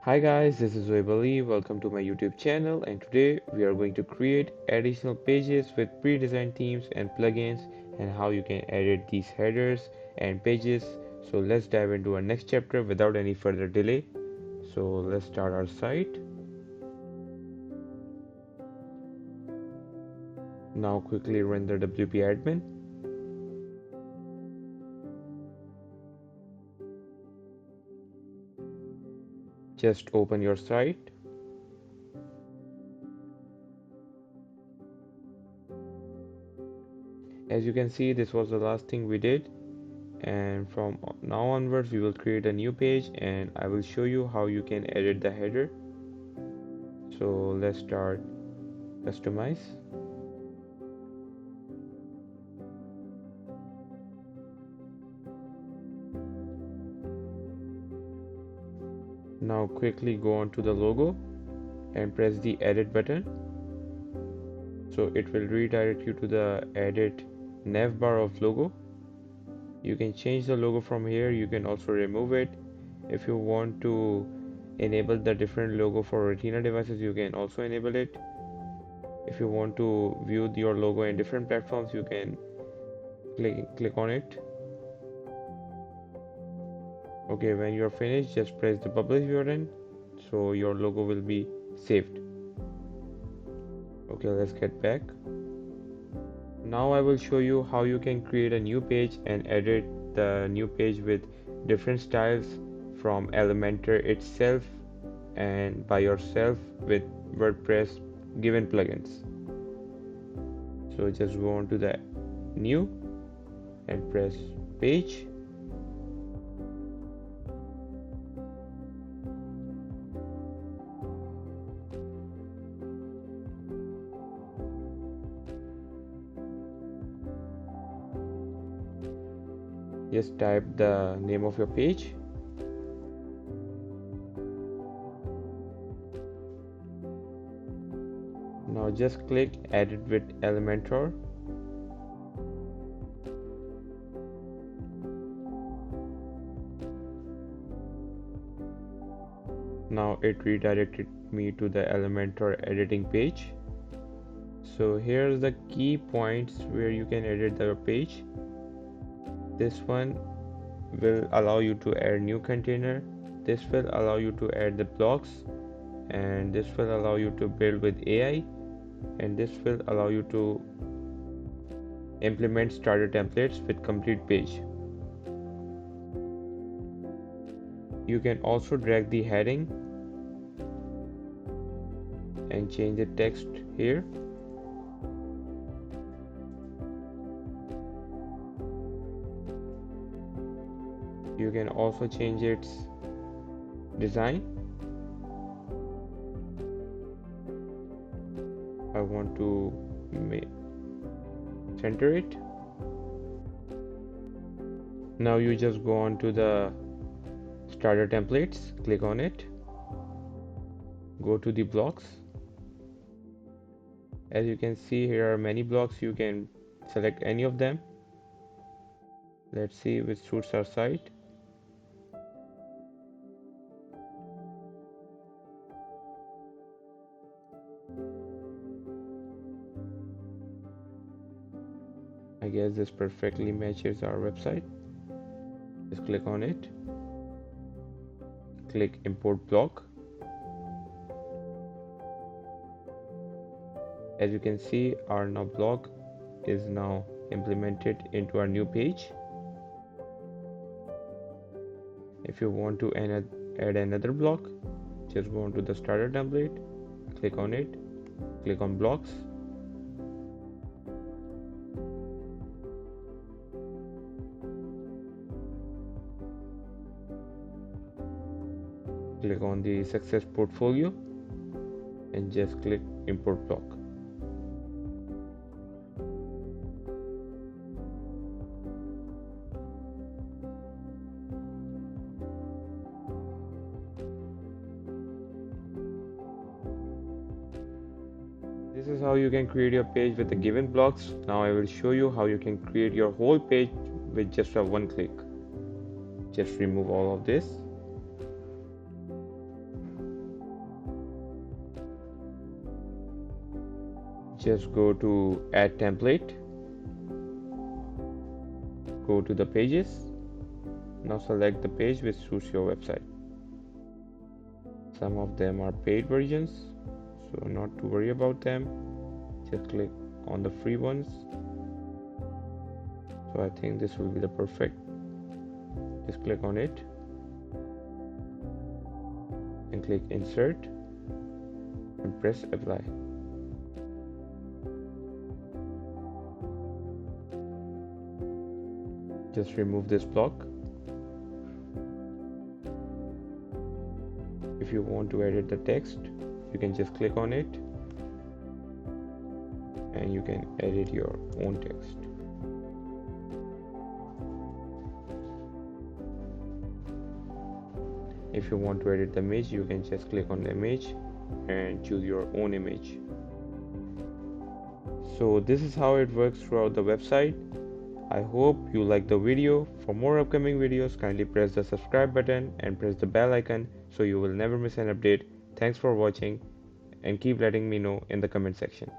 Hi guys, this is Zoe. Welcome to my YouTube channel, and today we are going to create additional pages with pre-designed themes and plugins and how you can edit these headers and pages. So let's dive into our next chapter without any further delay. So let's start our site. Now quickly run the WP admin. Just open your site. As you can see, this was the last thing we did, and from now onwards we will create a new page and I will show you how you can edit the header. So let's start customize. Now quickly go on to the logo and press the edit button. So it will redirect you to the edit nav bar of logo. You can change the logo from here. You can also remove it. If you want to enable the different logo for Retina devices, you can also enable it. If you want to view your logo in different platforms, you can click on it. Okay, when you're finished, just press the publish button so your logo will be saved. Okay, let's get back. Now I will show you how you can create a new page and edit the new page with different styles from Elementor itself and by yourself with WordPress given plugins. So just go on to the new and press page. Just type the name of your page. Now just click edit with Elementor. Now it redirected me to the Elementor editing page. So here's the key points where you can edit the page. This one will allow you to add new container. This will allow you to add the blocks, and this will allow you to build with AI, and this will allow you to implement starter templates with complete page. You can also drag the heading and change the text here. You can also change its design. I want to center it. Now you just go on to the starter templates, click on it, go to the blocks. As you can see, here are many blocks. You can select any of them. Let's see which suits our site. I guess this perfectly matches our website. Just click on it, click import block. As you can see, our now block is now implemented into our new page. If you want to add another block, just go on to the starter template, click on it, click on blocks. Click on the success portfolio and just click import block. This is how you can create your page with the given blocks. Now I will show you how you can create your whole page with just a one click. Just remove all of this. Just go to add template, go to the pages. Now select the page which suits your website. Some of them are paid versions, so not to worry about them. Just click on the free ones. So I think this will be the perfect. Just click on it and click insert and press apply. Just remove this block. If you want to edit the text, you can just click on it and you can edit your own text. If you want to edit the image, you can just click on the image and choose your own image. So this is how it works throughout the website. I hope you liked the video. For more upcoming videos, kindly press the subscribe button and press the bell icon so you will never miss an update. Thanks for watching and keep letting me know in the comment section.